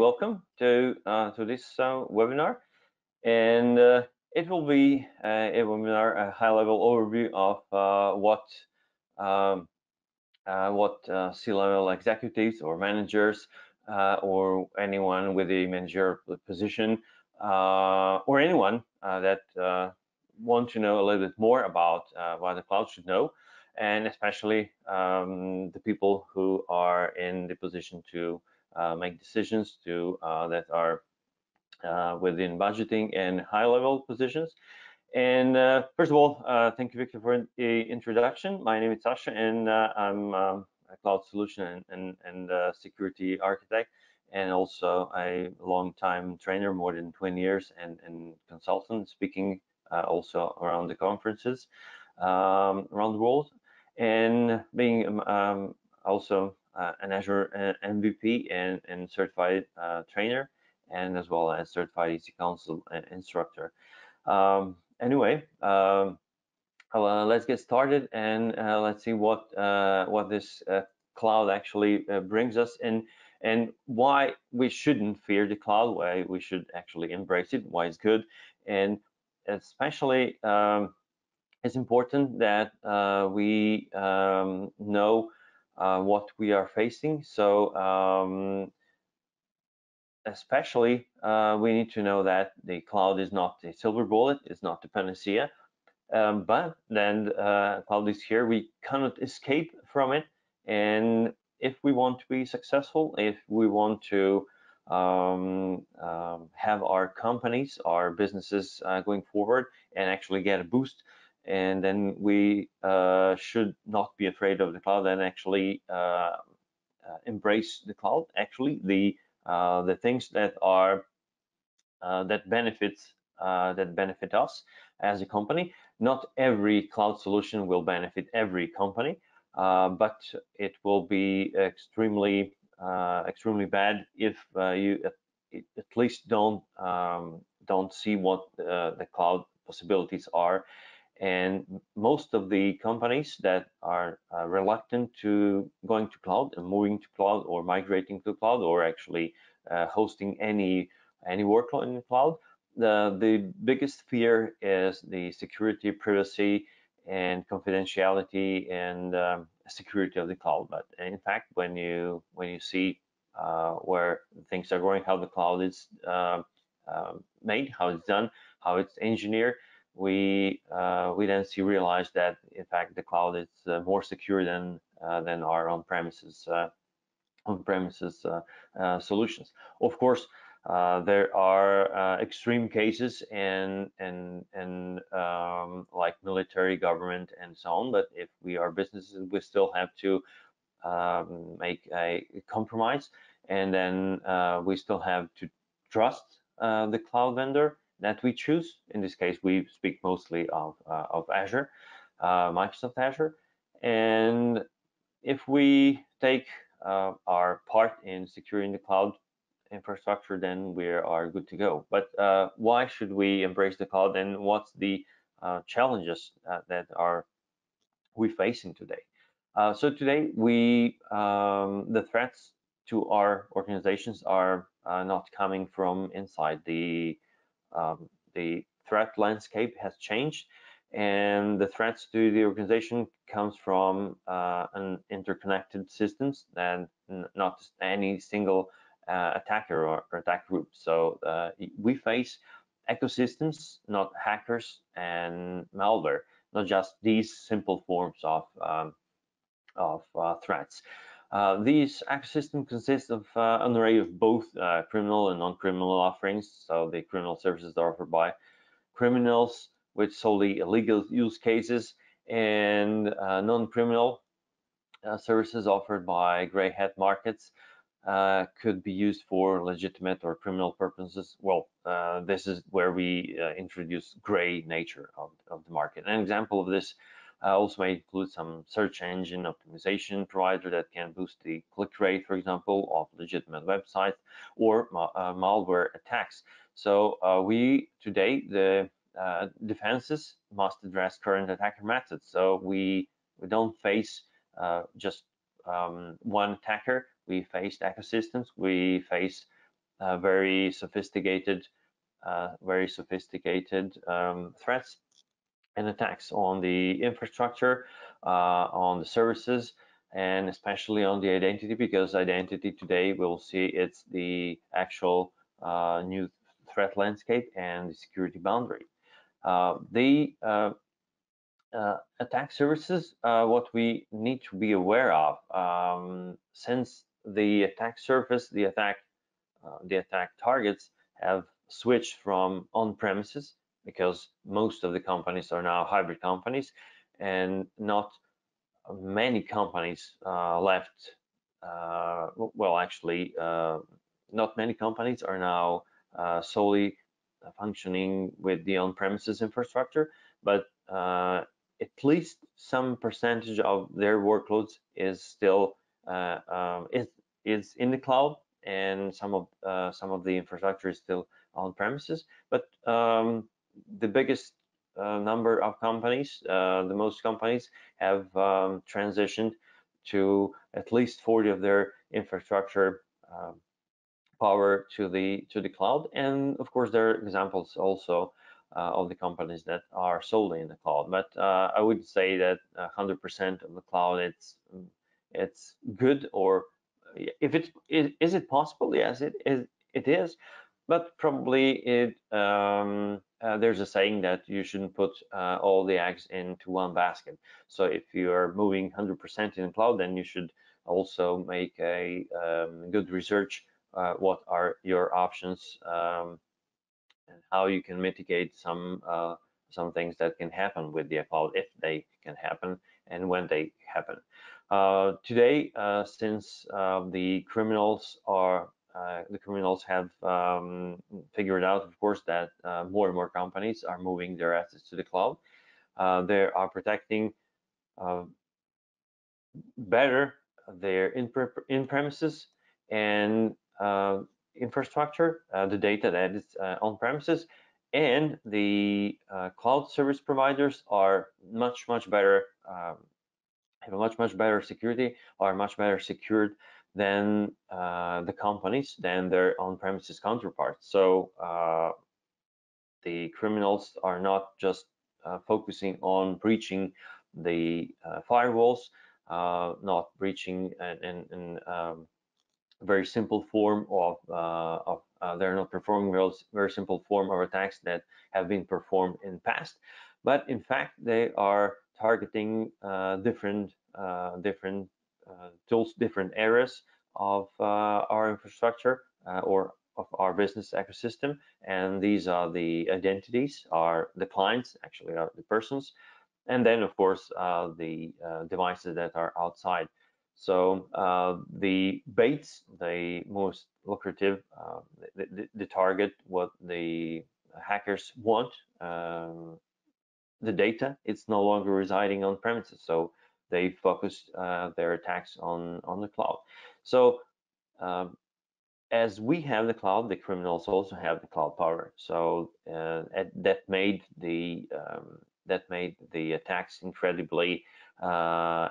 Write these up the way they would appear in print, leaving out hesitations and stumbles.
welcome to this webinar, and it will be a webinar, a high-level overview of what C-level executives or managers or anyone with a managerial position or anyone that want to know a little bit more about what the cloud should know, and especially the people who are in the position to make decisions that are within budgeting and high-level positions. And first of all, thank you, Victor, for the introduction. My name is Sasha, and I'm a cloud solution and security architect, and also a long-time trainer, more than 20 years, and consultant, speaking also around the conferences around the world, and being also an Azure MVP and certified trainer, and as well as certified EC Council instructor. Anyway, let's get started, and let's see what this cloud actually brings us, and why we shouldn't fear the cloud, why we should actually embrace it, why it's good, and especially it's important that we know what we are facing. So especially we need to know that the cloud is not a silver bullet, it's not the panacea, but then cloud is here, we cannot escape from it. And if we want to be successful, if we want to have our companies, our businesses going forward and actually get a boost, and then we should not be afraid of the cloud and actually embrace the cloud. Actually, the things that are that benefit us as a company. Not every cloud solution will benefit every company, but it will be extremely bad if you at least don't see what the cloud possibilities are. And most of the companies that are reluctant to going to cloud and moving to cloud or migrating to cloud or actually hosting any workload in the cloud, the biggest fear is the security, privacy, and confidentiality and security of the cloud. But in fact, when you see where things are going, how the cloud is made, how it's done, how it's engineered, we then realize that in fact the cloud is more secure than our on-premises solutions. Of course, there are extreme cases and like military, government, and so on. But if we are businesses, we still have to make a compromise, and then we still have to trust the cloud vendor that we choose. In this case, we speak mostly of Azure, Microsoft Azure. And if we take our part in securing the cloud infrastructure, then we are good to go. But why should we embrace the cloud, and what's the challenges that are we facing today? So today the threats to our organizations are not coming from inside. The threat landscape has changed, and the threats to the organization comes from an interconnected systems and not any single attacker or attack group. So we face ecosystems, not hackers and malware, not just these simple forms of threats. These ecosystems consist of an array of both criminal and non-criminal offerings. So the criminal services are offered by criminals with solely illegal use cases, and non-criminal services offered by gray hat markets could be used for legitimate or criminal purposes. Well, this is where we introduce gray nature of the market. An example of this also may include some search engine optimization provider that can boost the click rate, for example, of legitimate websites, or malware attacks. So today the defenses must address current attacker methods. So we don't face just one attacker. We face ecosystems. We face very sophisticated threats and attacks on the infrastructure, on the services, and especially on the identity, because identity today we'll see it's the actual new threat landscape and the security boundary. The attack services, what we need to be aware of, since the attack surface, the attack targets have switched from on-premises, because most of the companies are now hybrid companies, and not many companies left. Well, actually, not many companies are now solely functioning with the on-premises infrastructure, but at least some percentage of their workloads is still is in the cloud, and some of the infrastructure is still on premises. But the biggest number of companies, the most companies, have transitioned to at least 40 of their infrastructure power to the cloud. And of course, there are examples also of the companies that are solely in the cloud. But I would say that 100% of the cloud, it's good. Or if is it possible? Yes, it is. But probably there's a saying that you shouldn't put all the eggs into one basket. So if you are moving 100% in the cloud, then you should also make a good research. What are your options, and how you can mitigate some things that can happen with the cloud, if they can happen and when they happen. Today, since the criminals have figured out, of course, that more and more companies are moving their assets to the cloud, they are protecting better their in-premises and infrastructure, the data that is on premises, and the cloud service providers are much better, have a much better security, are much better secured than the companies, than their on-premises counterparts. So the criminals are not just focusing on breaching the firewalls, not breaching in very simple form of they're not performing very simple form of attacks that have been performed in the past, but in fact they are targeting different tools, different areas of our infrastructure or of our business ecosystem. And these are the identities, are the clients, actually are the persons, and then of course the devices that are outside. So the baits, the most lucrative, the target, what the hackers want, the data, it's no longer residing on premises, so they focus their attacks on the cloud. So as we have the cloud, the criminals also have the cloud power. So that made the attacks incredibly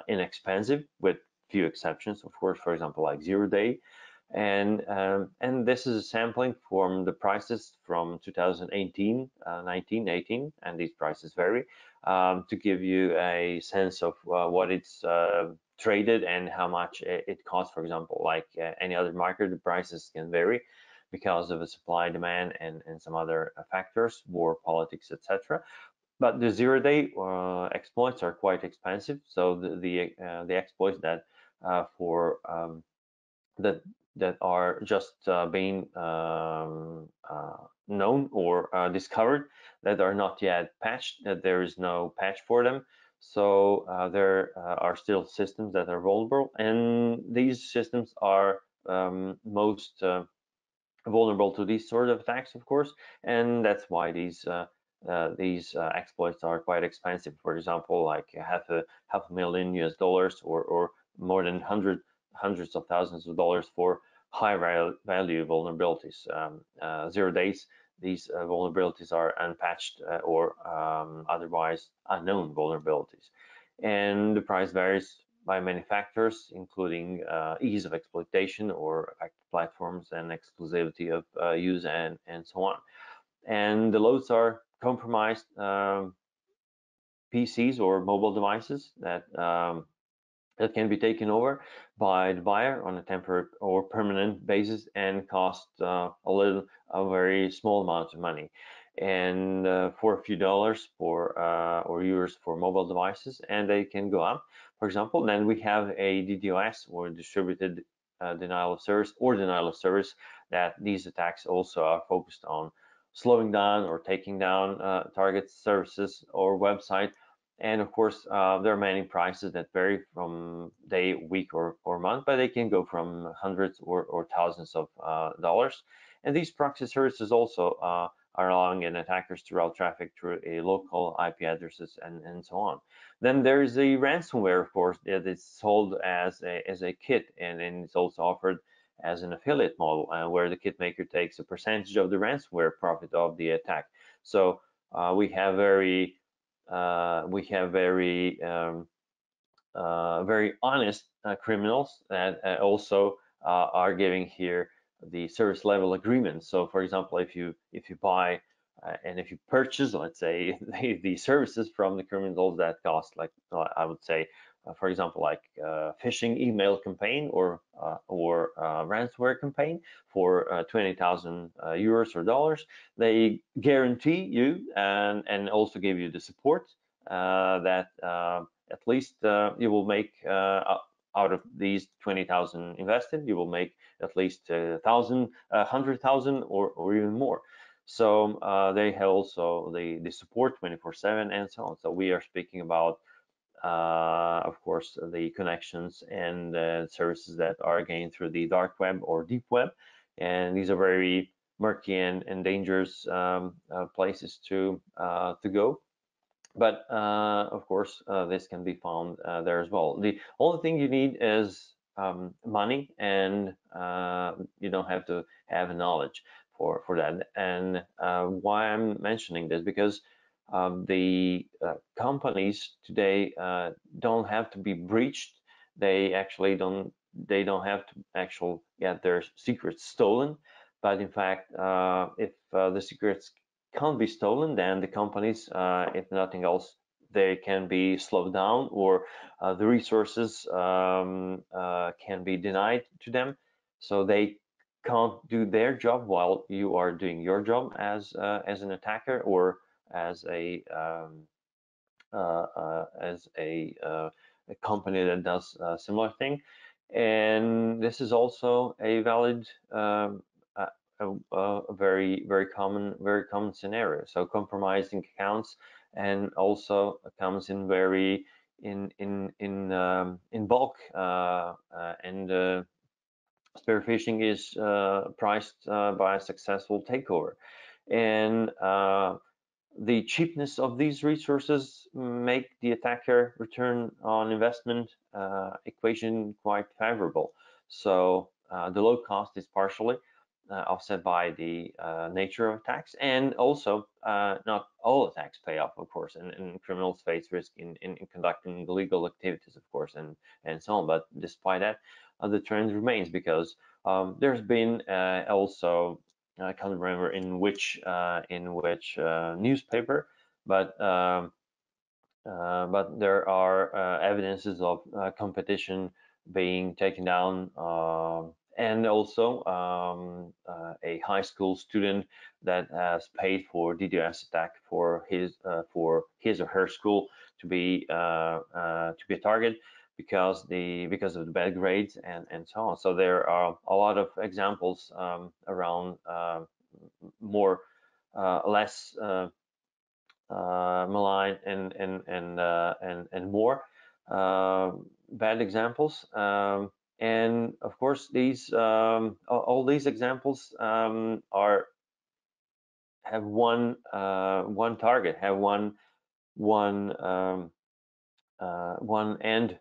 inexpensive, with few exceptions, of course, for example, like 0-day. And this is a sampling from the prices from 2018, 19, 18, and these prices vary, to give you a sense of what it's traded and how much it costs. For example, like any other market, the prices can vary because of the supply, demand, and some other factors, war, politics, etc. But the 0-day exploits are quite expensive. So the exploits that that are just being known or discovered, that are not yet patched, that there is no patch for them. So there are still systems that are vulnerable, and these systems are most vulnerable to these sort of attacks, of course, and that's why these exploits are quite expensive. For example, like half a million US dollars, or more than hundreds of thousands of dollars for high value vulnerabilities. 0 days, these vulnerabilities are unpatched or otherwise unknown vulnerabilities, and the price varies by many factors, including ease of exploitation or effective platforms and exclusivity of use and so on. And the loads are compromised PCs or mobile devices that can be taken over by the buyer on a temporary or permanent basis and cost a very small amount of money. And for a few dollars for or euros for mobile devices, and they can go up. For example, then we have a DDoS or distributed denial of service or denial of service, that these attacks also are focused on slowing down or taking down target services or website. And of course, there are many prices that vary from day, week, or month, but they can go from hundreds or thousands of dollars. And these proxy services also are allowing an attackers to route traffic through a local IP addresses and so on. Then there is a ransomware, of course, that is sold as a kit, and it's also offered as an affiliate model, where the kit maker takes a percentage of the ransomware profit of the attack. So we have very very honest criminals that also are giving here the service level agreement. So, for example, if you buy and if you purchase, let's say, the services from the criminals that cost, like I would say, for example, like phishing email campaign or ransomware campaign for 20,000 euros or dollars, they guarantee you and also give you the support that at least you will make out of these 20,000 invested, you will make at least 1,000, 100,000, or even more. So they have also the support 24/7 and so on. So we are speaking about, of course, the connections and services that are gained through the dark web or deep web, and these are very murky and dangerous places to go. But of course, this can be found there as well. The only thing you need is money, and you don't have to have knowledge for that. And why I'm mentioning this, because the companies today don't have to be breached. They actually don't have to actually get their secrets stolen. But in fact, if the secrets can't be stolen, then the companies, if nothing else, they can be slowed down, or the resources can be denied to them, so they can't do their job while you are doing your job as an attacker, or as a company that does a similar thing. And this is also a valid a very common scenario. So compromising accounts, and also comes in very in bulk, and spear phishing is priced by a successful takeover, and the cheapness of these resources make the attacker return on investment equation quite favorable. So the low cost is partially offset by the nature of attacks, and also not all attacks pay off, of course, and criminals face risk in conducting illegal activities, of course, and so on. But despite that, the trend remains, because there's been also, I can't remember in which newspaper, but there are evidences of competition being taken down, and also a high school student that has paid for DDoS attack for his or her school to be a target, because of the bad grades and so on. So there are a lot of examples around more less malign and more bad examples. And of course, these all these examples have one target, have one end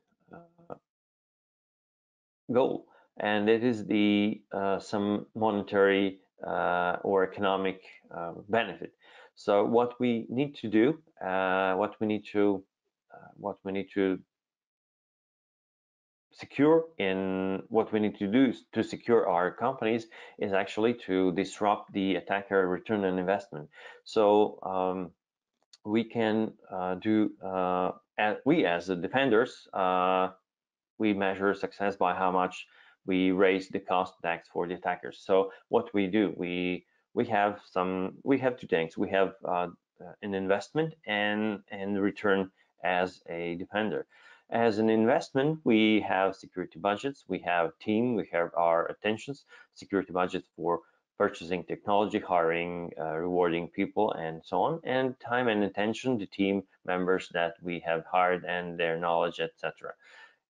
goal, and it is the some monetary or economic benefit. So what we need to do, what we need to secure in what we need to do to secure our companies is actually to disrupt the attacker return on investment. So we can we as the defenders, we measure success by how much we raise the cost tax for the attackers. So what we do, we have two things. We have an investment and return as a defender. As an investment, we have security budgets, we have team, we have our attentions, security budgets for purchasing technology, hiring, rewarding people, and so on, and time and attention, the team members that we have hired and their knowledge, etc.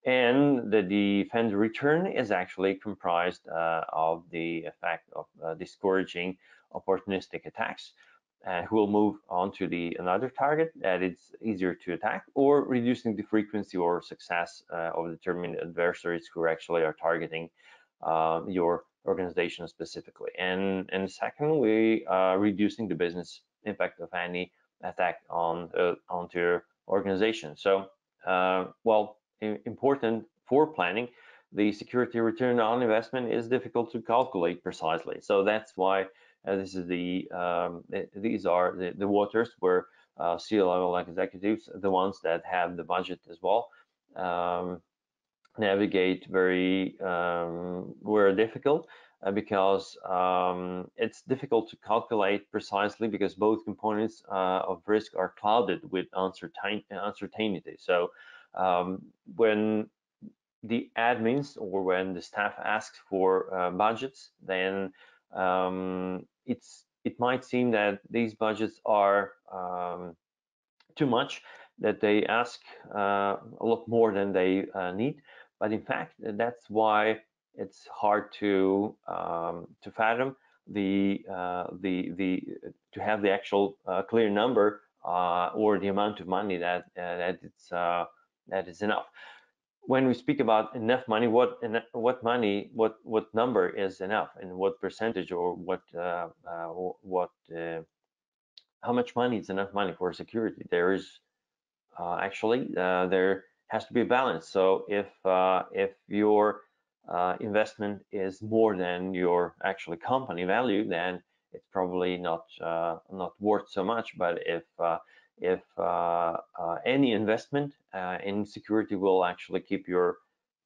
And the defender return is actually comprised of the effect of discouraging opportunistic attacks who will move on to another target that it's easier to attack, or reducing the frequency or success of determined adversaries who actually are targeting your organization specifically. And second, we are reducing the business impact of any attack onto your organization. So, well, important for planning, the security return on investment is difficult to calculate precisely. So that's why these are the waters where C-level executives, the ones that have the budget as well, navigate very difficult because it's difficult to calculate precisely because both components of risk are clouded with uncertainty. So when the admins or when the staff asks for budgets, then it might seem that these budgets are too much, that they ask a lot more than they need. But in fact, that's why it's hard to fathom to have the actual clear number or the amount of money that is enough. When we speak about enough money, what number is enough, and what percentage, or how much money is enough money for security? There is there has to be a balance. So if your investment is more than your actually company value, then it's probably not worth so much. But if any investment in security will actually keep your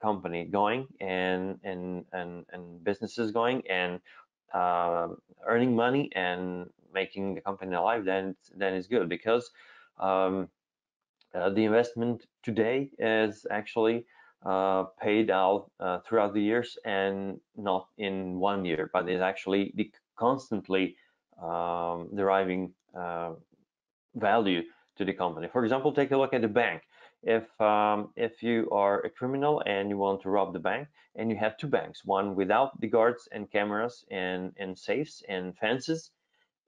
company going and businesses going and earning money and making the company alive, then it's good, because the investment today is actually paid out throughout the years, and not in 1 year, but is actually constantly deriving value to the company. For example, take a look at the bank. If you are a criminal and you want to rob the bank, and you have two banks, one without the guards and cameras and safes and fences,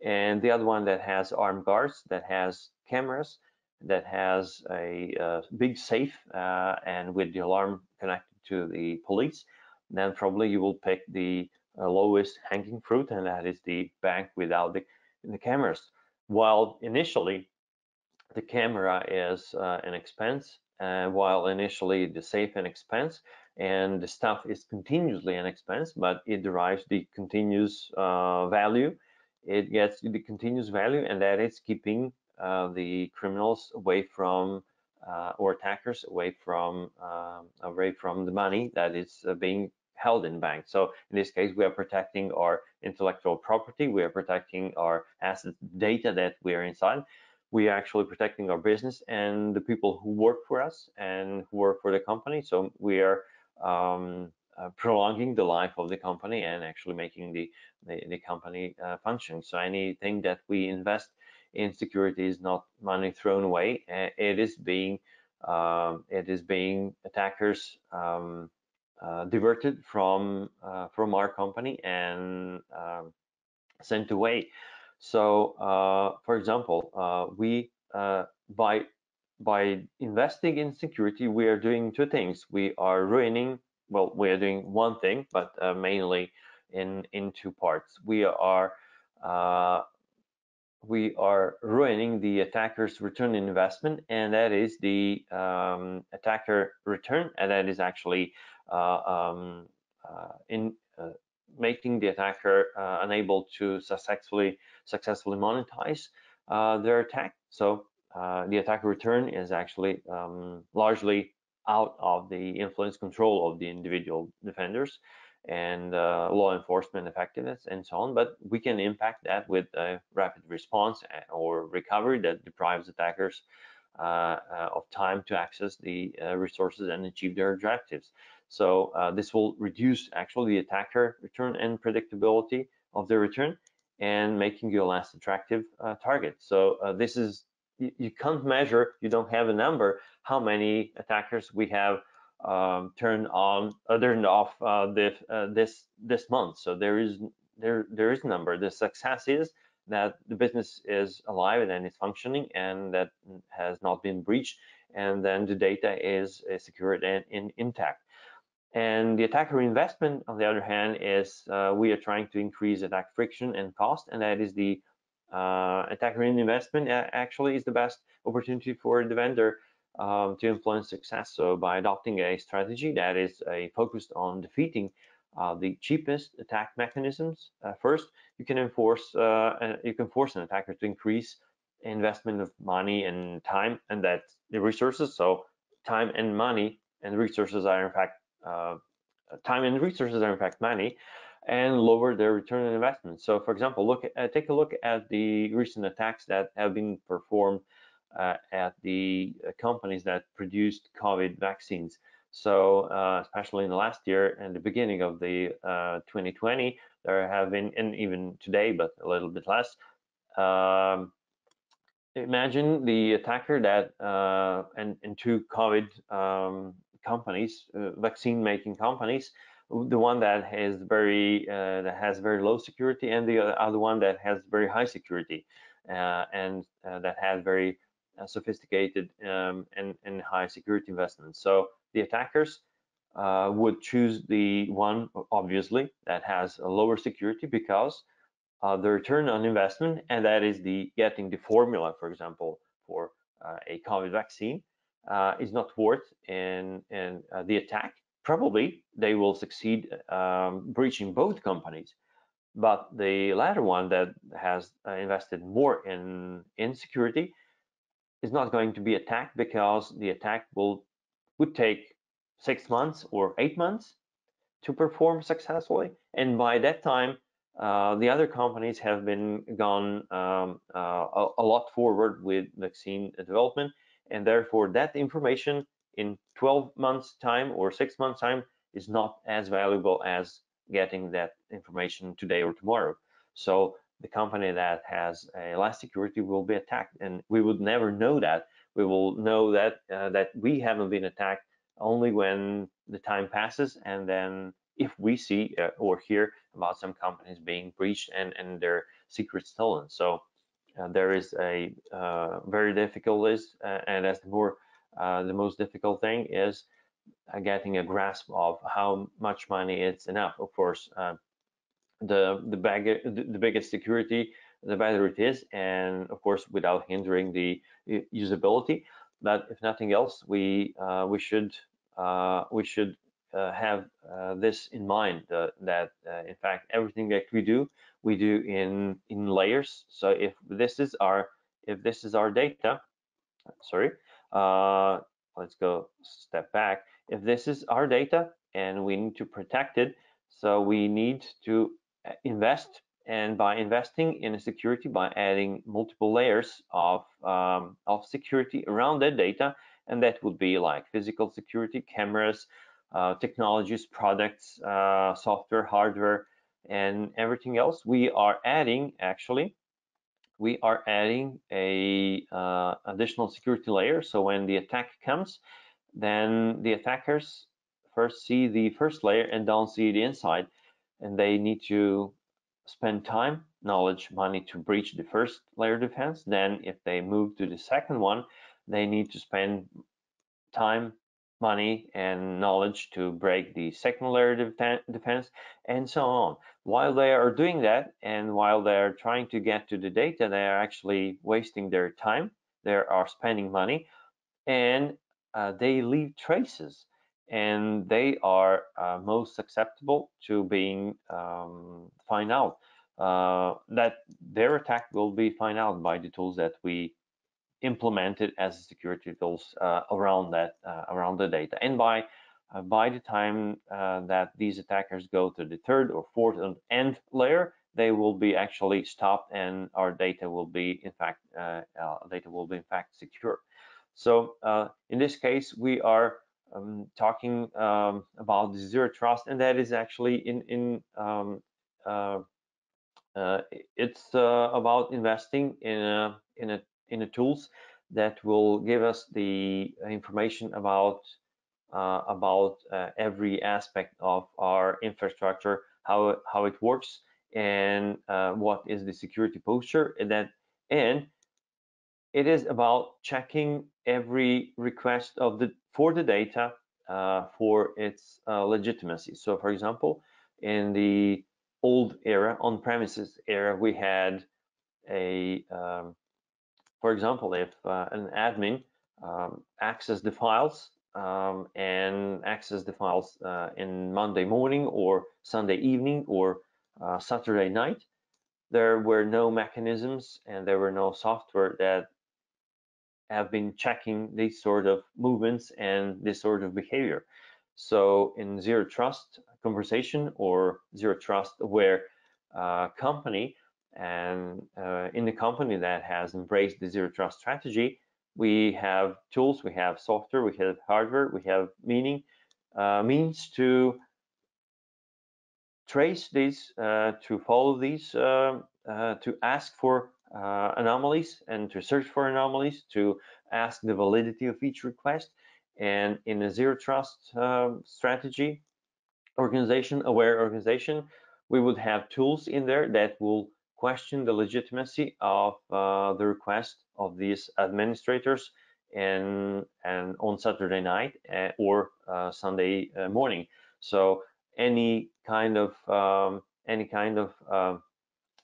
and the other one that has armed guards, that has cameras, that has a big safe and with the alarm connected to the police, then probably you will pick the lowest hanging fruit, and that is the bank without the cameras. While initially the camera is an expense, while initially the safe an expense, and the stuff is continuously an expense, but it derives the continuous value. It gets the continuous value, and that is keeping the criminals away from or attackers away from the money that is being held in banks. So in this case, we are protecting our intellectual property, we are protecting our asset data that we are inside. We are actually protecting our business and the people who work for us and who work for the company. So we are prolonging the life of the company and actually making the company function. So anything that we invest in security is not money thrown away. It is being attackers diverted from our company and sent away. So, for example, we by investing in security, we are doing two things. We are ruining. Well, we are doing one thing, but mainly in two parts. We are we are ruining the attacker's return on investment, and that is the attacker return, and that is actually in making the attacker unable to successfully monetize their attack. So the attacker return is actually largely out of the influence control of the individual defenders and law enforcement effectiveness and so on, but we can impact that with a rapid response or recovery that deprives attackers of time to access the resources and achieve their objectives. So this will reduce actually the attacker return and predictability of the return, and making you a less attractive target. So this is, you can't measure, you don't have a number how many attackers we have turned off this month. So there is a number. The success is that the business is alive and it's functioning and that has not been breached, and then the data is secured and intact. And the attacker investment, on the other hand, is we are trying to increase attack friction and cost, and that is the attacker investment actually is the best opportunity for the vendor to influence success. So by adopting a strategy that is focused on defeating the cheapest attack mechanisms first, you can force an attacker to increase investment of money and time, and that's the resources. So time and money and resources are in fact money, and lower their return on investment. So, for example, take a look at the recent attacks that have been performed at the companies that produced COVID vaccines. So, especially in the last year and the beginning of the 2020, there have been, and even today, but a little bit less. Imagine the attacker that and two COVID companies, vaccine-making companies, the one that has very low security, and the other one that has very high security, and that has very sophisticated and high security investments. So the attackers would choose the one, obviously, that has a lower security, because the return on investment, and that is getting the formula, for example, for a COVID vaccine, is not worth in the attack. Probably they will succeed breaching both companies, but the latter one that has invested more in security is not going to be attacked, because the attack would take 6 months or 8 months to perform successfully, and by that time the other companies have been gone a lot forward with vaccine development, and therefore that information in 12 months time or 6 months time is not as valuable as getting that information today or tomorrow. So the company that has a less security will be attacked, and we would never know that. We will know that that we haven't been attacked only when the time passes, and then if we see or hear about some companies being breached and their secrets stolen. So there is a very difficult list, and that's the most difficult thing is getting a grasp of how much money it's enough. Of course, the biggest security, the better it is, and of course without hindering the usability. But if nothing else, we should have this in mind, that in fact everything that we do in layers. So if this is our data, sorry, let's go step back. If this is our data and we need to protect it, so we need to invest, and by investing in security, by adding multiple layers of security around that data, and that would be like physical security, cameras, technologies, products, software, hardware, and everything else. We are adding a additional security layer. So when the attack comes, then the attackers first see the first layer and don't see the inside, and they need to spend time, knowledge, money to breach the first layer defense. Then if they move to the second one, they need to spend time, money and knowledge to break the second layer defense, and so on. While they are doing that, and while they are trying to get to the data, they are actually wasting their time. They are spending money, and they leave traces, and they are most susceptible to being find out. That their attack will be found out by the tools that we implemented as security tools around the data. And by the time that these attackers go to the third or fourth and nth layer, they will be actually stopped, and our data will be in fact secure. So in this case, we are talking about the zero trust, and that is actually uh, it's about investing in a tools that will give us the information about every aspect of our infrastructure, how it works, and what is the security posture, and it is about checking every request for the data for its legitimacy. So, for example, in the old era, on-premises era, we had for example, if an admin access the files and access the files in Monday morning or Sunday evening or Saturday night, there were no mechanisms and there were no software that have been checking these sort of movements and this sort of behavior. So in zero trust conversation or zero trust aware company, and in the company that has embraced the zero trust strategy, we have tools, we have software, we have hardware, we have means to trace these, to follow these, to ask for anomalies and to search for anomalies, to ask the validity of each request. And in a zero trust strategy aware organization, we would have tools in there that will question the legitimacy of the request of these administrators and on Saturday night or Sunday morning. So any kind of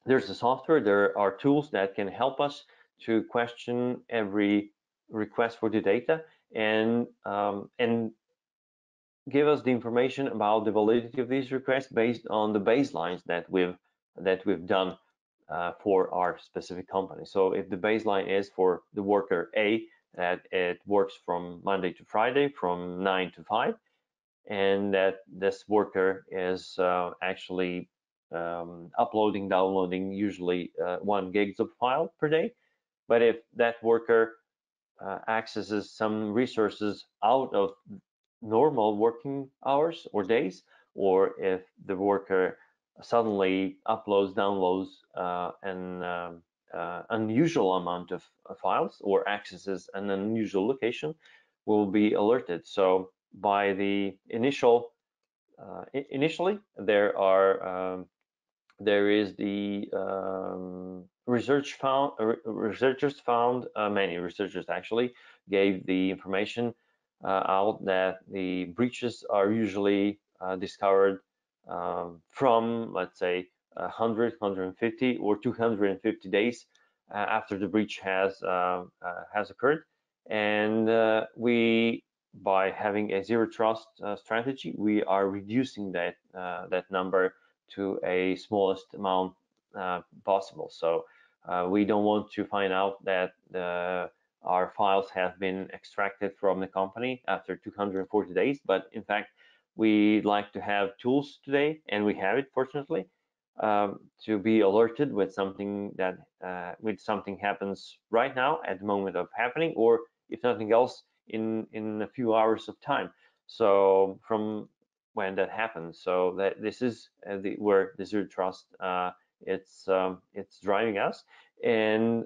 there's a software, there are tools that can help us to question every request for the data and give us the information about the validity of these requests based on the baselines that we've done for our specific company. So if the baseline is for the worker A, that it works from Monday to Friday from 9 to 5, and that this worker is actually uploading, downloading usually 1 gig of file per day. But if that worker accesses some resources out of normal working hours or days, or if the worker suddenly uploads, downloads an unusual amount of files or accesses an unusual location, will be alerted. So by the initially there is the researchers found, many researchers actually gave the information out that the breaches are usually discovered from, let's say, 100, 150, or 250 days after the breach has occurred. And by having a zero trust strategy, we are reducing that number to a smallest amount possible. So we don't want to find out that our files have been extracted from the company after 240 days, but in fact, we like to have tools today, and we have it fortunately, to be alerted with something that something happens right now at the moment of happening, or if nothing else, in a few hours of time. So from when that happens, so that this is where the zero trust it's driving us, and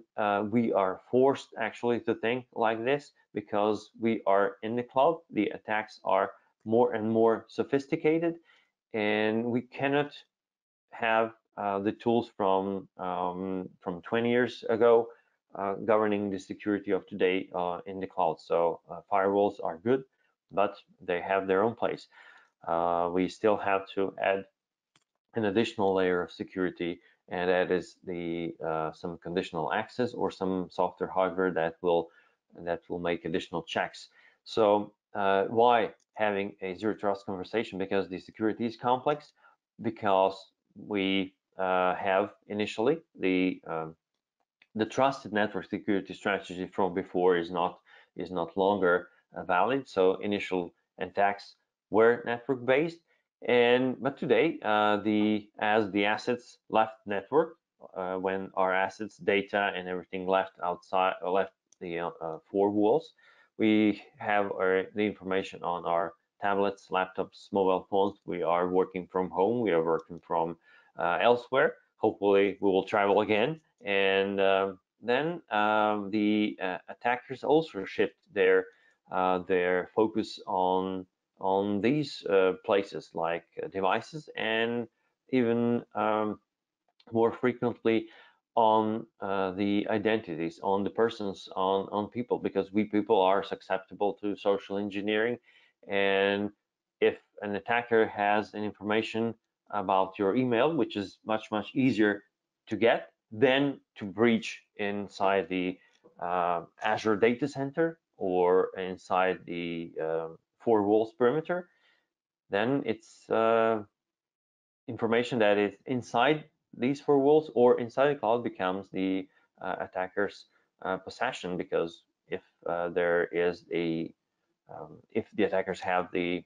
we are forced actually to think like this because we are in the cloud. The attacks are more and more sophisticated, and we cannot have the tools from 20 years ago governing the security of today in the cloud. So firewalls are good, but they have their own place. We still have to add an additional layer of security, and that is the some conditional access or some software hardware that will make additional checks. So why having a zero trust conversation? Because the security is complex, because we have initially the trusted network security strategy from before is not longer valid. So initial attacks were network based, and but today as the assets left network, when our assets, data, and everything left outside or left the four walls, we have the information on our tablets, laptops, mobile phones. We are working from home. We are working from elsewhere. Hopefully, we will travel again, and then the attackers also shift their focus on these places like devices, and even more frequently on the identities, on the persons, on people, because we people are susceptible to social engineering. And if an attacker has an information about your email, which is much easier to get than to breach inside the Azure data center or inside the four walls perimeter, then it's information that is inside these four walls or inside the cloud becomes the attacker's possession. Because if there is if the attackers have the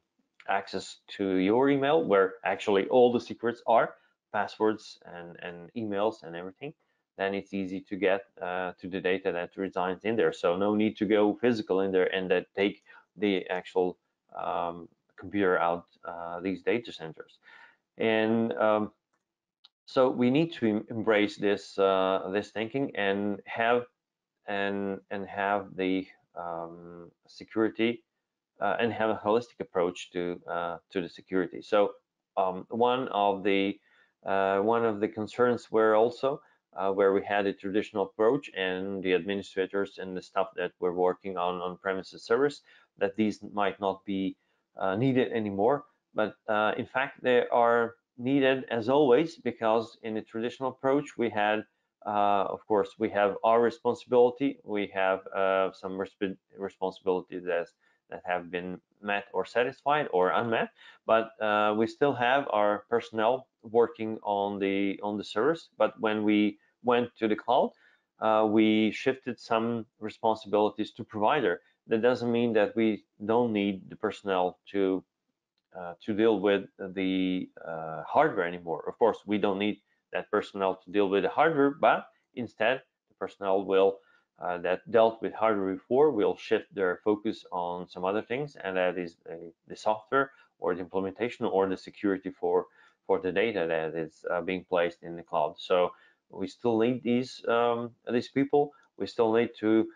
access to your email, where actually all the secrets are, passwords and emails and everything, then it's easy to get to the data that resides in there. So no need to go physical in there and that take the actual computer out these data centers. And so we need to embrace this thinking and have the security and have a holistic approach to the security. So one of the concerns were also where we had a traditional approach and the administrators and the staff that were working on premises servers, that these might not be needed anymore. But in fact, they are needed as always, because in the traditional approach we had of course we have our responsibility, we have some responsibilities that have been met or satisfied or unmet, but we still have our personnel working on the servers. But when we went to the cloud, we shifted some responsibilities to provider. That doesn't mean that we don't need the personnel to deal with the hardware anymore. Of course, we don't need that personnel to deal with the hardware, but instead, the personnel will that dealt with hardware before will shift their focus on some other things, and that is the software or the implementation or the security for the data that is being placed in the cloud. So we still need these people. We still need to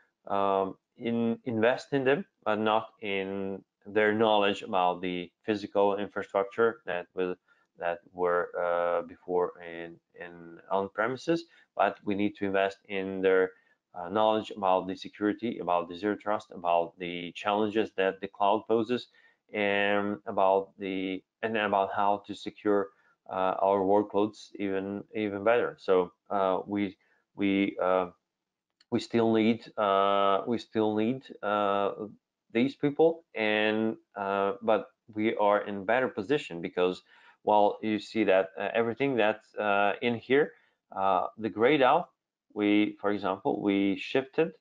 invest in them, but not in their knowledge about the physical infrastructure that were before in on premises, but we need to invest in their knowledge about the security, about the zero trust, about the challenges that the cloud poses, and about how to secure our workloads even better. So we still need these people, and but we are in better position, because while you see that everything that's in here, the grayed out, for example, we shifted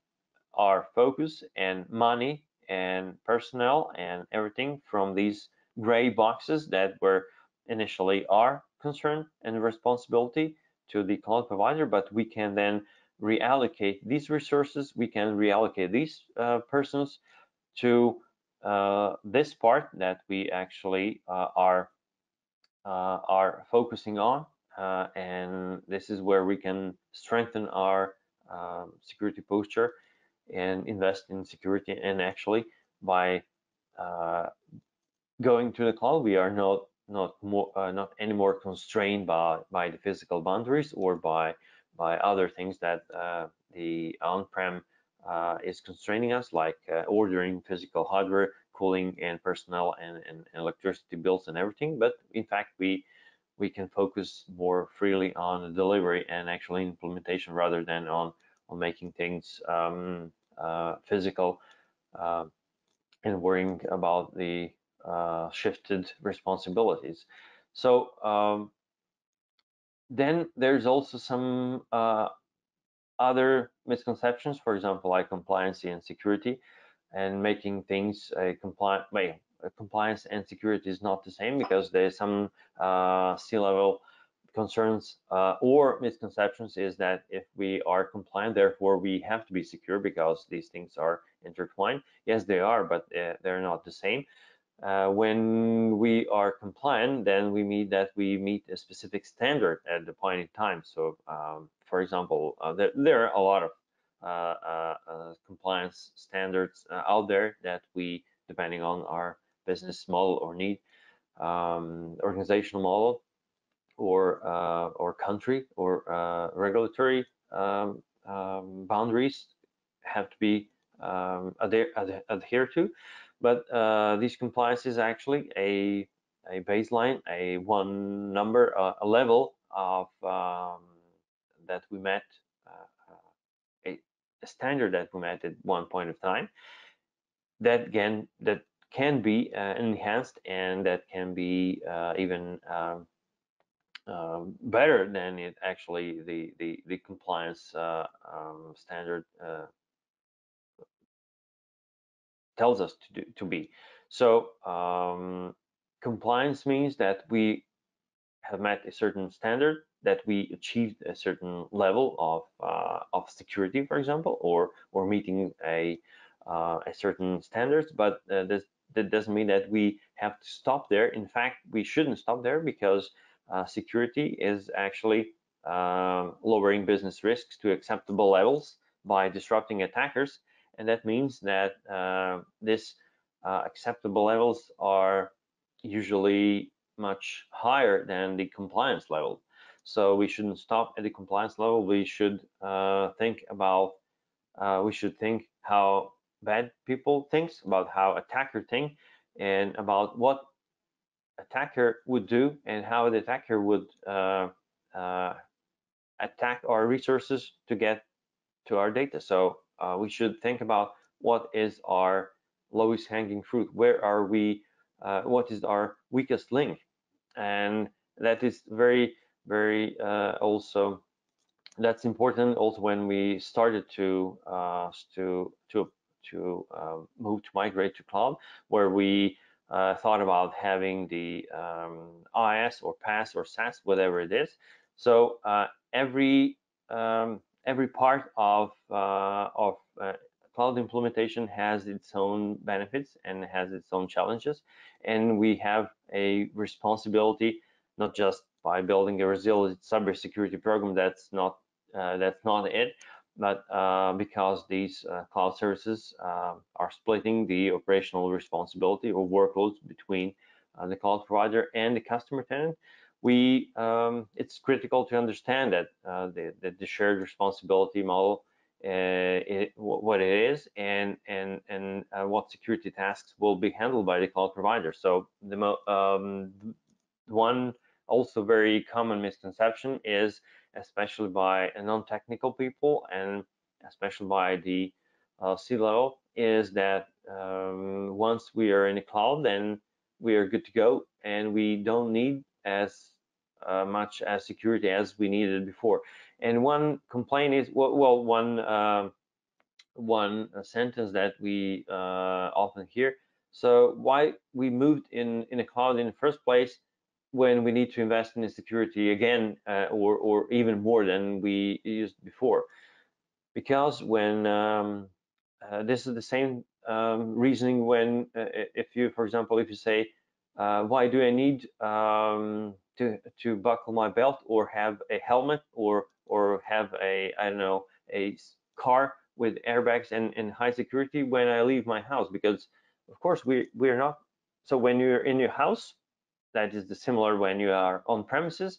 our focus and money and personnel and everything from these gray boxes that were initially our concern and responsibility to the cloud provider. But we can then reallocate these resources, we can reallocate these persons to this part that we actually are focusing on, and this is where we can strengthen our security posture and invest in security. And actually, by going to the cloud, we are not anymore constrained by the physical boundaries or by other things that the on-prem is constraining us, like ordering physical hardware, cooling and personnel and electricity bills and everything. But in fact, we can focus more freely on the delivery and actually implementation rather than on making things physical and worrying about the shifted responsibilities. So then there's also some other misconceptions, for example, like compliance and security, and making things compliant. Compliance and security is not the same, because there's some C-level concerns or misconceptions is that if we are compliant, therefore we have to be secure, because these things are intertwined. Yes, they are, but they're not the same. When we are compliant, then we mean that we meet a specific standard at the point in time. So, for example, there are a lot of compliance standards out there that we, depending on our business model or need, organizational model, or country, or regulatory boundaries, have to be adhered to. But this compliance is actually a baseline, a one number, a level of that we met, a standard that we met at one point of time, that can be enhanced, and that can be even better than it actually the compliance standard tells us to be. So compliance means that we have met a certain standard, that we achieved a certain level of security, for example, or meeting a certain standards. But that doesn't mean that we have to stop there. In fact, we shouldn't stop there, because security is actually lowering business risks to acceptable levels by disrupting attackers. And that means that this acceptable levels are usually much higher than the compliance level. So we shouldn't stop at the compliance level. We should think about, we should think how bad people think, about how attacker think, and about what attacker would do, and how the attacker would attack our resources to get to our data. So we should think about what is our lowest hanging fruit, where are we, what is our weakest link. And that is very also, that's important also when we started to move to migrate to cloud, where we thought about having the IaaS or PaaS or SaaS, whatever it is. So every part of cloud implementation has its own benefits and has its own challenges, and we have a responsibility, not just by building a resilient cybersecurity program. That's not it, but because these cloud services are splitting the operational responsibility or workloads between the cloud provider and the customer tenant, it's critical to understand that the shared responsibility model, what it is, and what security tasks will be handled by the cloud provider. So the one also very common misconception is, especially by non-technical people and especially by the C-level, is that once we are in the cloud, then we are good to go, and we don't need as much as security as we needed before. And one complaint is, well, one sentence that we often hear: so why we moved in a cloud in the first place, when we need to invest in the security again, or even more than we used before? Because when this is the same reasoning when if you, for example, if you say, why do I need to buckle my belt, or have a helmet, or have a, I don't know, a car with airbags and high security when I leave my house? Because of course we're not. So when you're in your house, that is the similar when you are on premises,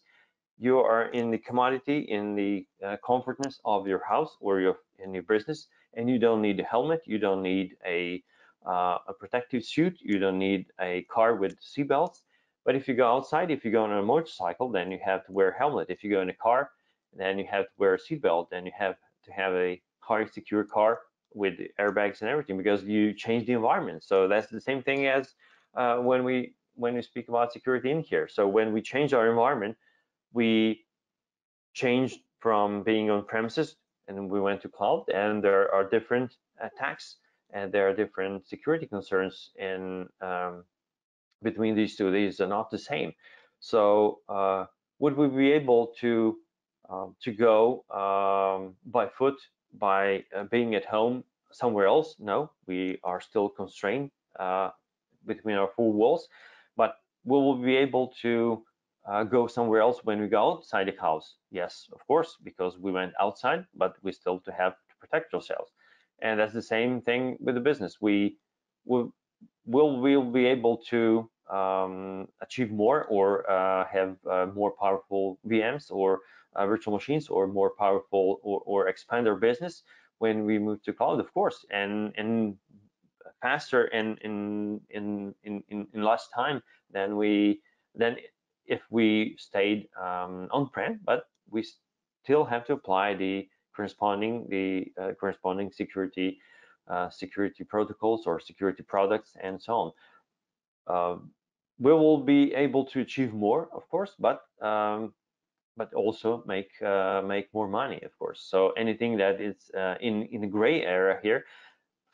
you are in the commodity, in the comfortness of your house or in your business, and you don't need a helmet, you don't need a a protective suit. You don't need a car with seatbelts. But if you go outside, if you go on a motorcycle, then you have to wear a helmet. If you go in a car, then you have to wear a seatbelt. Then you have to have a high secure car with airbags and everything, because you change the environment. So that's the same thing as when we speak about security in here. So when we change our environment, we changed from being on premises and we went to cloud, and there are different attacks and there are different security concerns in between these two. These are not the same. So would we be able to go by foot by being at home somewhere else? No, we are still constrained between our four walls, but we will be able to go somewhere else when we go outside the house. Yes, of course, because we went outside, but we still have to protect ourselves. And that's the same thing with the business. We will be able to achieve more, or have more powerful VMs or virtual machines, or more powerful, or expand our business when we move to cloud, of course, and faster and in less time than if we stayed on-prem, but we still have to apply the corresponding security protocols or security products and so on. We will be able to achieve more, of course, but also make more money, of course. So anything that is in the gray area here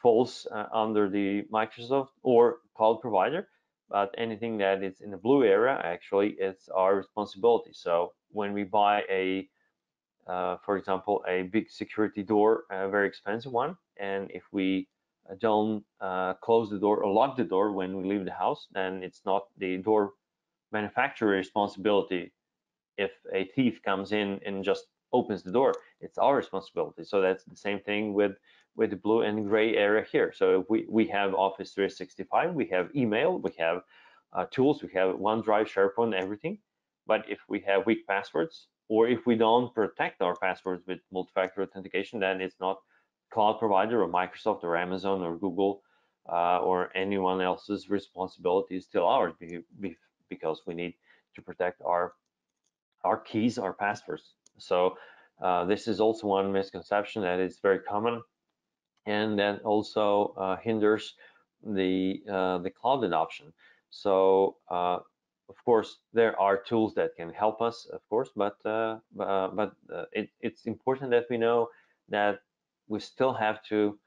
falls under the Microsoft or cloud provider, but anything that is in the blue area, actually, it's our responsibility. So when we buy for example, a big security door, a very expensive one, and if we don't close the door or lock the door when we leave the house, then it's not the door manufacturer responsibility. If a thief comes in and just opens the door, it's our responsibility. So that's the same thing with the blue and gray area here. So if we have Office 365, we have email, we have tools, we have OneDrive, SharePoint, everything. But if we have weak passwords, or if we don't protect our passwords with multi-factor authentication, then it's not cloud provider or Microsoft or Amazon or Google or anyone else's responsibility. Is still ours, because we need to protect our keys, our passwords. So this is also one misconception that is very common, and that also hinders the cloud adoption. So of course there are tools that can help us, of course, but it's important that we know that we still have to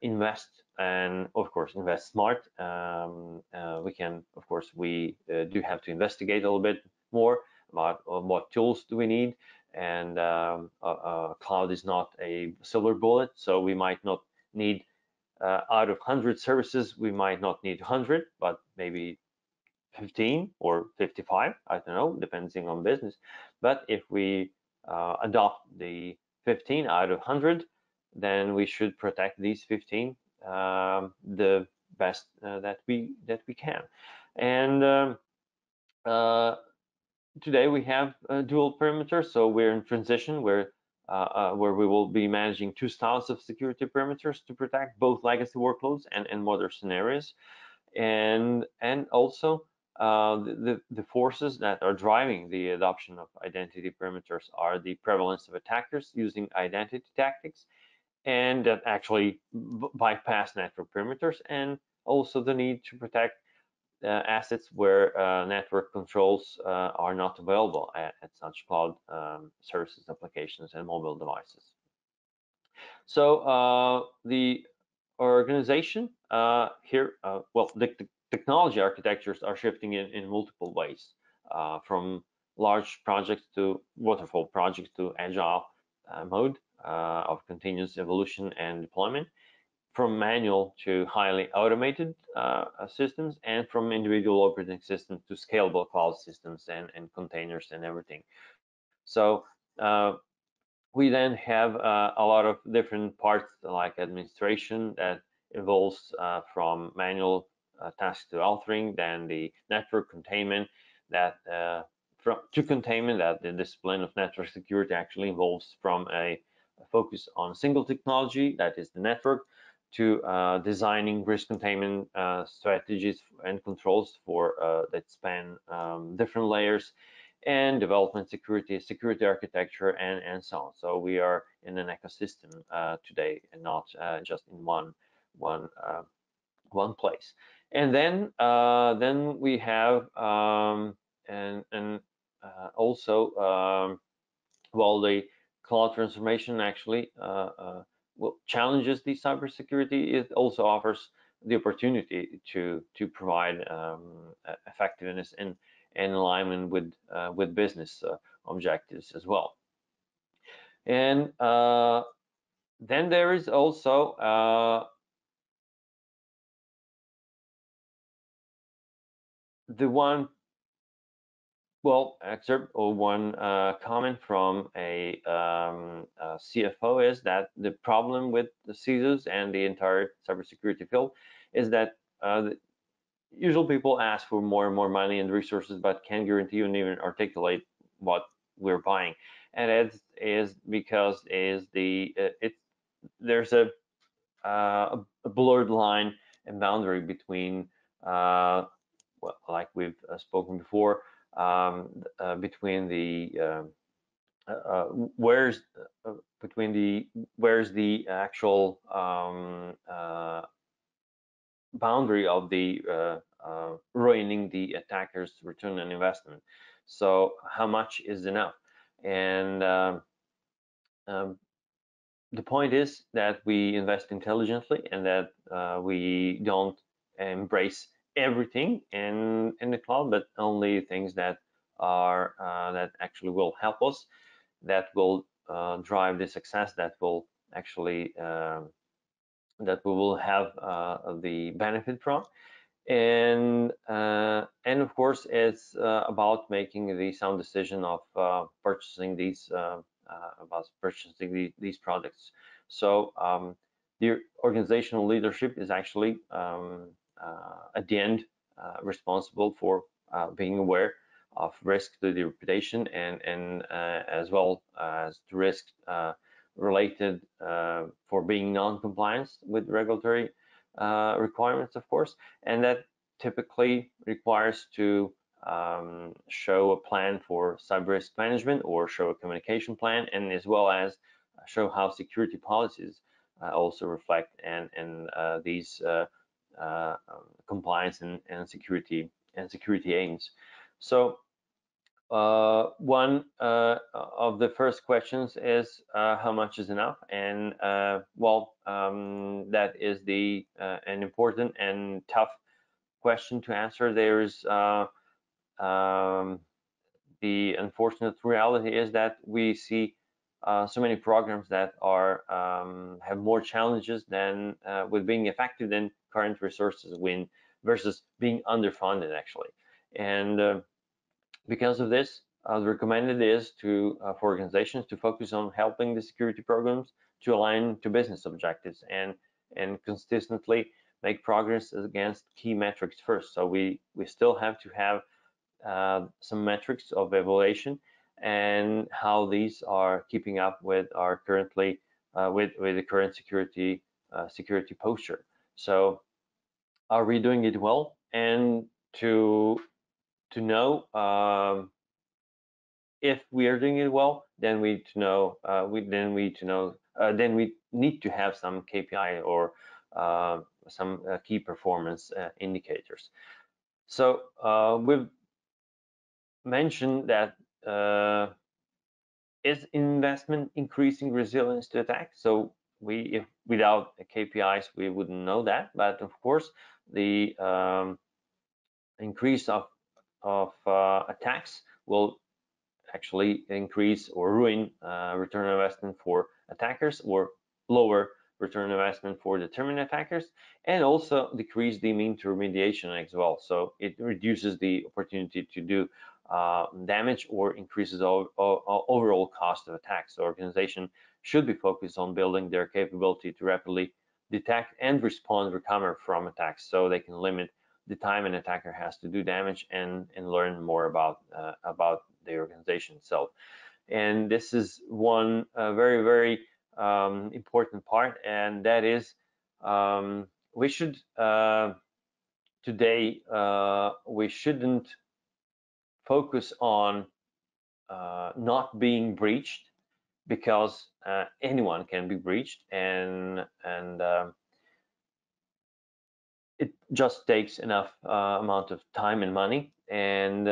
invest, and of course invest smart. We can, of course, we do have to investigate a little bit more about what tools do we need, and cloud is not a silver bullet, so we might not need out of 100 services, we might not need 100, but maybe 15 or 55, I don't know, depending on business. But if we adopt the 15 out of 100, then we should protect these 15 the best that we can. And today we have dual perimeters, so we're in transition where we will be managing two styles of security perimeters to protect both legacy workloads and modern scenarios, and also the forces that are driving the adoption of identity perimeters are the prevalence of attackers using identity tactics and that actually bypass network perimeters, and also the need to protect assets where network controls are not available at such cloud services, applications, and mobile devices. So the organization here, well, the technology architectures are shifting in multiple ways, from large projects to waterfall projects to agile mode of continuous evolution and deployment, from manual to highly automated systems, and from individual operating systems to scalable cloud systems and containers and everything. So we then have a lot of different parts like administration that involves from manual tasks to authoring, then the network containment that containment, that the discipline of network security actually involves from a focus on single technology, that is the network, to designing risk containment strategies and controls for that span different layers, and development security architecture, and so on. So we are in an ecosystem today, and not just in one place. And then we have and also well, the cloud transformation actually well, challenges the cybersecurity. It also offers the opportunity to provide effectiveness and alignment with business objectives as well. And then there is also the one excerpt or one comment from a CFO is that the problem with the CISOs and the entire cybersecurity field is that usual people ask for more and more money and resources, but can't guarantee and even articulate what we're buying, and it is because there's a blurred line and boundary between well, like we've spoken before, between the where's the actual boundary of the ruining the attacker's return on investment. So how much is enough? And the point is that we invest intelligently, and that we don't embrace everything in the cloud, but only things that are that actually will help us, that will drive the success, that will actually that we will have the benefit from. And of course, it's about making the sound decision of purchasing these these products. So the organizational leadership is actually at the end responsible for being aware of risk to the reputation, and as well as the risk related for being non-compliant with regulatory requirements, of course, and that typically requires to show a plan for cyber risk management, or show a communication plan, and as well as show how security policies also reflect and these compliance and security aims. So one of the first questions is how much is enough, and well, that is an important and tough question to answer. There's the unfortunate reality is that we see so many programs that are have more challenges than with being effective than current resources win, versus being underfunded actually. And because of this, the recommended is for organizations to focus on helping the security programs to align to business objectives, and consistently make progress against key metrics first. So we still have to have some metrics of evaluation, and how these are keeping up with our currently with the current security posture. So are we doing it well? And to know if we are doing it well, then we need to have some KPI or some key performance indicators. So we've mentioned that is investment increasing resilience to attack? So if without KPIs we wouldn't know that, but of course the increase of attacks will actually increase or ruin return on investment for attackers, or lower return on investment for determined attackers, and also decrease the mean to remediation as well. So it reduces the opportunity to do damage, or increases overall cost of attacks. So organization should be focused on building their capability to rapidly detect and recover from attacks, so they can limit the time an attacker has to do damage, and learn more about the organization itself. And this is one very important part, and that is we should today we shouldn't focus on not being breached, because anyone can be breached, and it just takes enough amount of time and money, and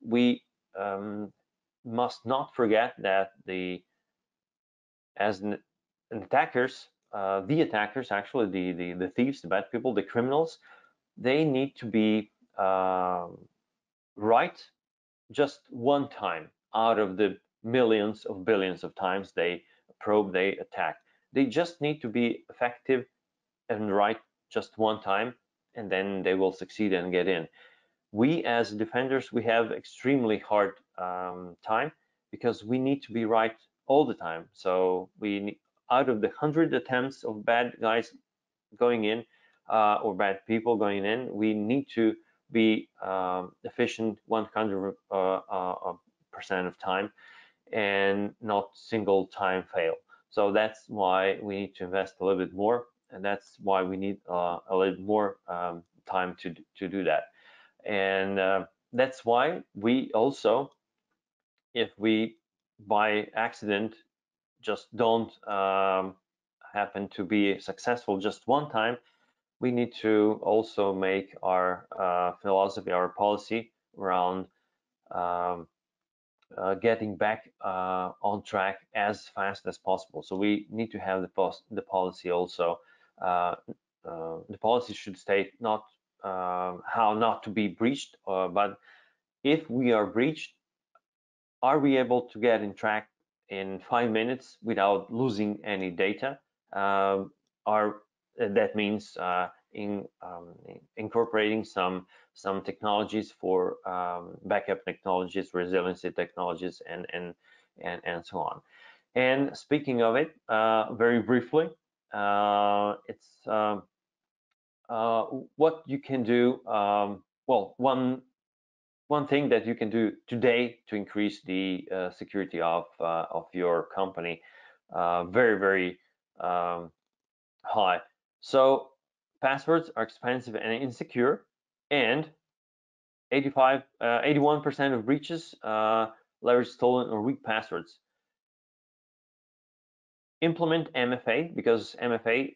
we must not forget that as an attackers, the attackers, actually the thieves, the bad people, the criminals, they need to be right just one time out of the millions of billions of times they probe, they attack. They just need to be effective and right just one time, and then they will succeed and get in. We as defenders, we have extremely hard time, because we need to be right all the time. So out of the 100 attempts of bad guys going in, or bad people going in, we need to be efficient 100% of time, and not single time fail. So that's why we need to invest a little bit more, and that's why we need a little more time to do that. And that's why we also, if we by accident just don't happen to be successful just one time, we need to also make our philosophy, our policy around getting back on track as fast as possible. So we need to have the policy also. The policy should state not how not to be breached, but if we are breached, are we able to get in track in 5 minutes without losing any data? That means incorporating some technologies for backup technologies, resiliency technologies, and so on. And speaking of it, very briefly, it's what you can do. Well, one thing that you can do today to increase the security of your company very high. So passwords are expensive and insecure, and 81% of breaches leverage stolen or weak passwords. Implement MFA, because MFA,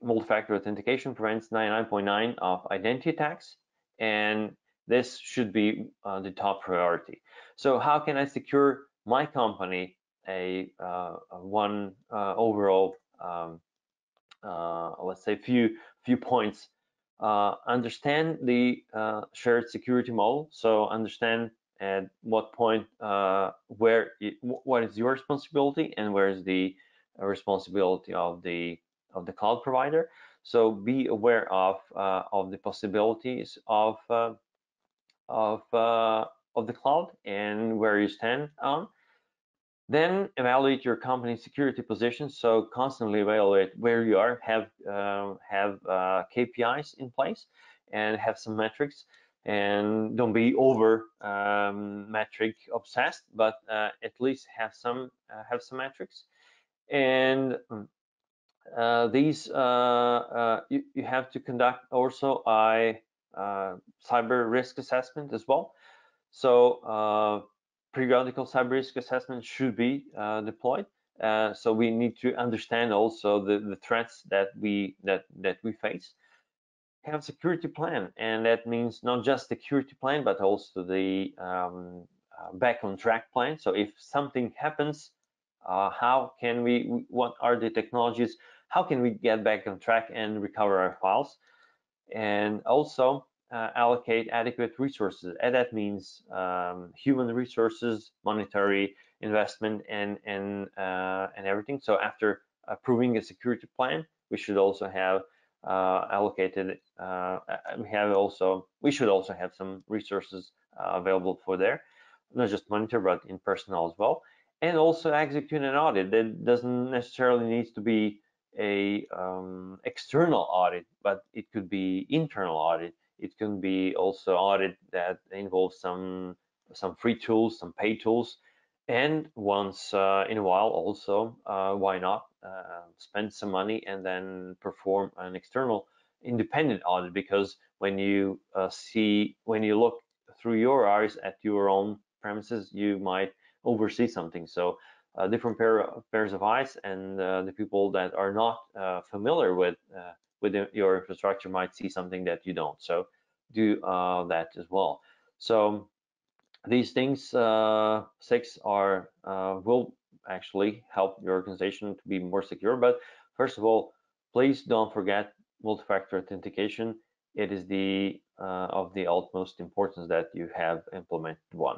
multi-factor authentication, prevents 99.9% of identity attacks, and this should be the top priority. So how can I secure my company? One overall, let's say, few points. Understand the shared security model. So understand at what point what is your responsibility, and where is the responsibility of the cloud provider. So be aware of the possibilities of the cloud and where you stand on. Then evaluate your company's security position. So constantly evaluate where you are. Have KPIs in place, and have some metrics. And don't be over metric obsessed, but at least have some metrics. And these you have to conduct also a cyber risk assessment as well. So periodical cyber risk assessment should be deployed. So we need to understand also the threats that we face. Have a security plan, and that means not just security plan, but also the back on track plan. So if something happens, how can what are the technologies? How can we get back on track and recover our files? And also allocate adequate resources, and that means human resources, monetary investment, and everything. So after approving a security plan, we should also have allocated. We should also have some resources available for there, not just monetary, but in personnel as well. And also execute an audit. That doesn't necessarily need to be a external audit, but it could be internal audit. It can be also audit that involves some free tools, some paid tools, And once in a while also, why not spend some money and then perform an external independent audit, because when you when you look through your eyes at your own premises, you might oversee something. So different pairs of eyes, and the people that are not familiar with your infrastructure might see something that you don't. So do that as well. So these things, six are will actually help your organization to be more secure. But first of all, please don't forget multi-factor authentication. It is the of the utmost importance that you have implemented one.